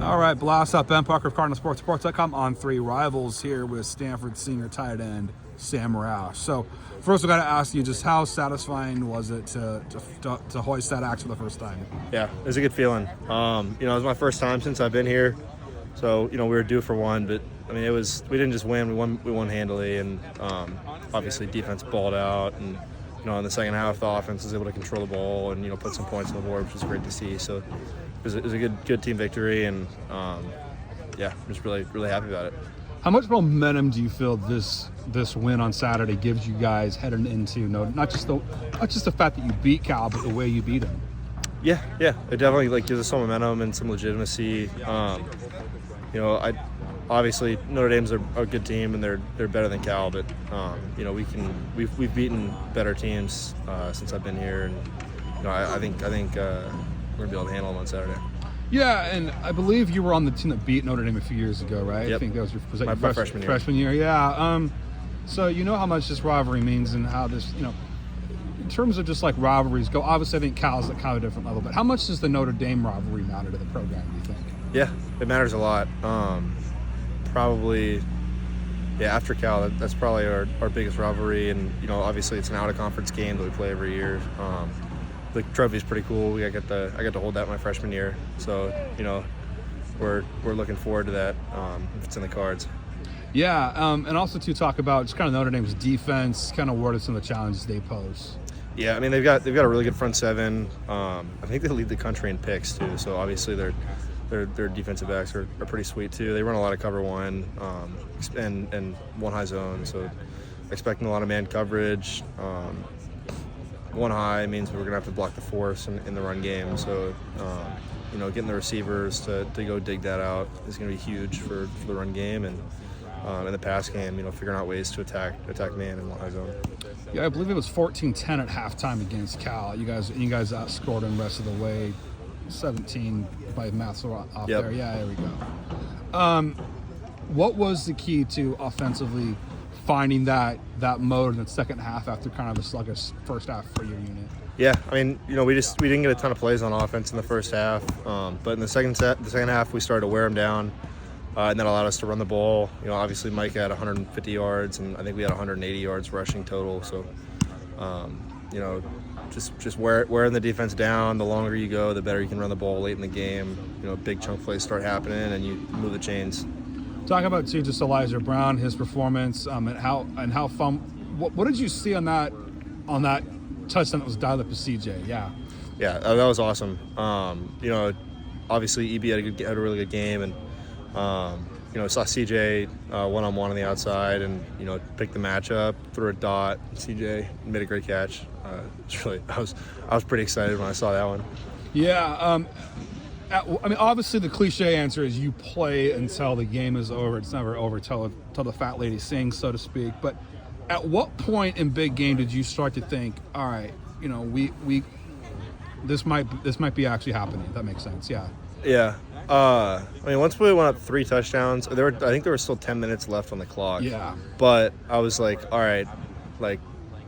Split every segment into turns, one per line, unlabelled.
All right, blast up. Ben Parker of CardinalSports.com on 3 Rivals here with Stanford senior tight end Sam Roush. So first we got to ask you, just how satisfying was it to hoist that axe for the first time?
Yeah, it was a good feeling. It was my first time since I've been here. So, we were due for one, but we didn't just win, we won handily, and obviously defense balled out, and in the second half the offense was able to control the ball and put some points on the board, which was great to see. So it was a good team victory, and I'm just really happy about it.
How much momentum do you feel this win on Saturday gives you guys heading into not just the fact that you beat Cal, but the way you beat them?
Yeah, it definitely gives us some momentum and some legitimacy. Obviously Notre Dame's a good team and they're better than Cal, but we've beaten better teams since I've been here, and I think we're gonna be able to handle them on Saturday.
Yeah, and I believe you were on the team that beat Notre Dame a few years ago, right?
Yep.
I think that was your
my freshman year.
Freshman year, yeah. So you know how much this rivalry means and how this, in terms of just like rivalries go. Obviously, I think Cal's at kind of a different level, but how much does the Notre Dame rivalry matter to the program, do you think?
Yeah, it matters a lot. Probably, after Cal, that's probably our biggest rivalry, and obviously it's an out-of-conference game that we play every year. The trophy's pretty cool. I got to hold that my freshman year, so we're looking forward to that if it's in the cards.
Yeah, and also to talk about just kind of Notre Dame's defense, kind of what are some of the challenges they pose?
Yeah, they've got a really good front seven. I think they lead the country in picks too. So obviously their defensive backs are pretty sweet too. They run a lot of cover one and one high zone. So expecting a lot of man coverage. One high means we're gonna have to block the force in the run game. So getting the receivers to go dig that out is gonna be huge for the run game, and in the pass game, figuring out ways to attack man in one high zone.
Yeah, I believe it was 14-10 at halftime against Cal. You guys outscored them the rest of the way, 17 by math off
Yep.
there. Yeah, there we go. What was the key to offensively finding that mode in the second half after kind of a sluggish first half for your unit?
Yeah, we didn't get a ton of plays on offense in the first half, but in the second half we started to wear them down. And that allowed us to run the ball. Obviously Mike had 150 yards, and I think we had 180 yards rushing total. So, just wearing the defense down. The longer you go, the better you can run the ball late in the game. Big chunk plays start happening, and you move the chains.
Talk about too, just Elijah Brown, his performance, and how fun. What did you see on that touchdown that was dialed up to CJ? Yeah,
that was awesome. Obviously EB had a really good game, and saw CJ one-on-one on the outside, and picked the matchup, threw a dot. CJ made a great catch. I was pretty excited when I saw that one.
Yeah. Obviously the cliche answer is you play until the game is over. It's never over till the fat lady sings, so to speak. But at what point in big game did you start to think, all right, this might be actually happening? That makes sense. Yeah.
Yeah. Once we went up 3 touchdowns, I think there was still 10 minutes left on the clock.
Yeah.
But I was like, all right,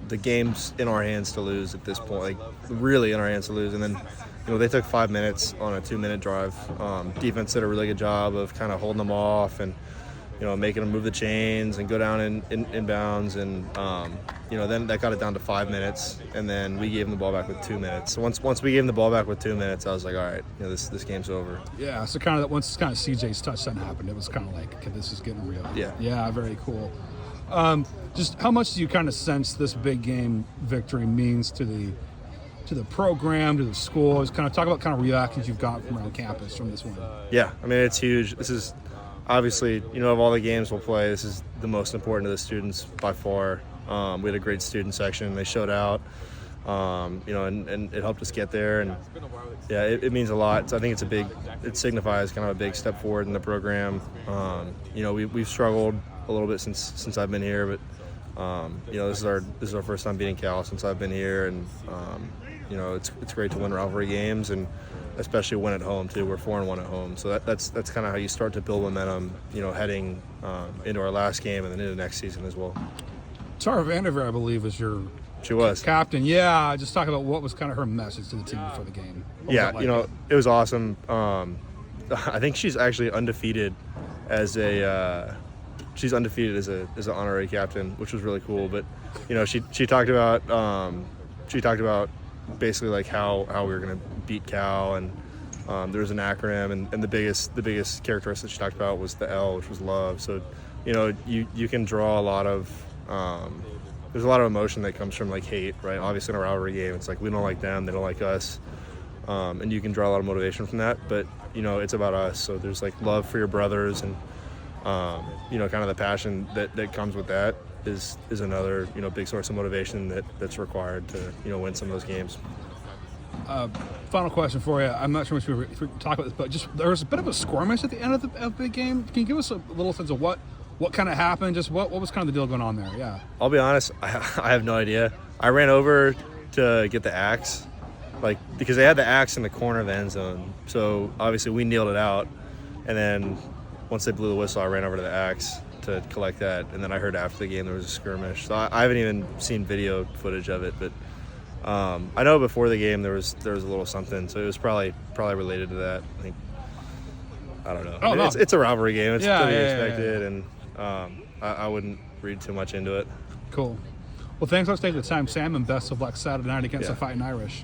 the game's in our hands to lose at this point, really in our hands to lose. And then, they took 5 minutes on a 2-minute drive. Defense did a really good job of kind of holding them off and, making them move the chains and go down in bounds. And, then that got it down to 5 minutes. And then we gave them the ball back with 2 minutes. So once we gave them the ball back with 2 minutes, I was like, all right, this game's over.
Yeah, so kind of once CJ's touchdown happened, it was kind of like, okay, this is getting real.
Yeah.
Yeah, very cool. Just how much do you kind of sense this big game victory means to the program, to the school? Just kind of talk about kind of reactions you've got from around campus from this one.
Yeah, it's huge. This is obviously, of all the games we'll play, this is the most important to the students by far. We had a great student section. They showed out, and it helped us get there. And yeah, it means a lot. So I think it signifies kind of a big step forward in the program. We've struggled a little bit since I've been here, but this is our first time beating Cal since I've been here, and it's great to win rivalry games, and especially win at home too. We're 4-1 at home, so that's kind of how you start to build momentum. Heading into our last game and then into next season as well.
Tara Vanderveer, I believe, is your
She was.
captain. Yeah, just talk about what was kind of her message to the team before the game.
Yeah, it was awesome. I think she's actually undefeated as an honorary captain, which was really cool. But she talked about basically like how we were going to beat Cal, and there was an acronym, and the biggest characteristic she talked about was the L, which was love. So you can draw a lot of there's a lot of emotion that comes from like hate, right? Obviously in a rivalry game, it's like we don't like them, they don't like us, and you can draw a lot of motivation from that. But it's about us. So there's like love for your brothers, and kind of the passion that comes with that is another big source of motivation that's required to win some of those games.
Final question for you. I'm not sure if we talk about this, but just there was a bit of a skirmish at the end of the big game. Can you give us a little sense of what kind of happened? Just what was kind of the deal going on there? Yeah.
I'll be honest, I have no idea. I ran over to get the axe, because they had the axe in the corner of the end zone. So obviously we kneeled it out, and then once they blew the whistle, I ran over to the axe to collect that, and then I heard after the game there was a skirmish. So I haven't even seen video footage of it, but I know before the game there was a little something, so it was probably related to that. I don't know.
No.
It's a rivalry game. It's to be expected,
yeah.
and I wouldn't read too much into it.
Cool. Well, thanks for taking the time, Sam, and best of luck Saturday night against the Fighting Irish.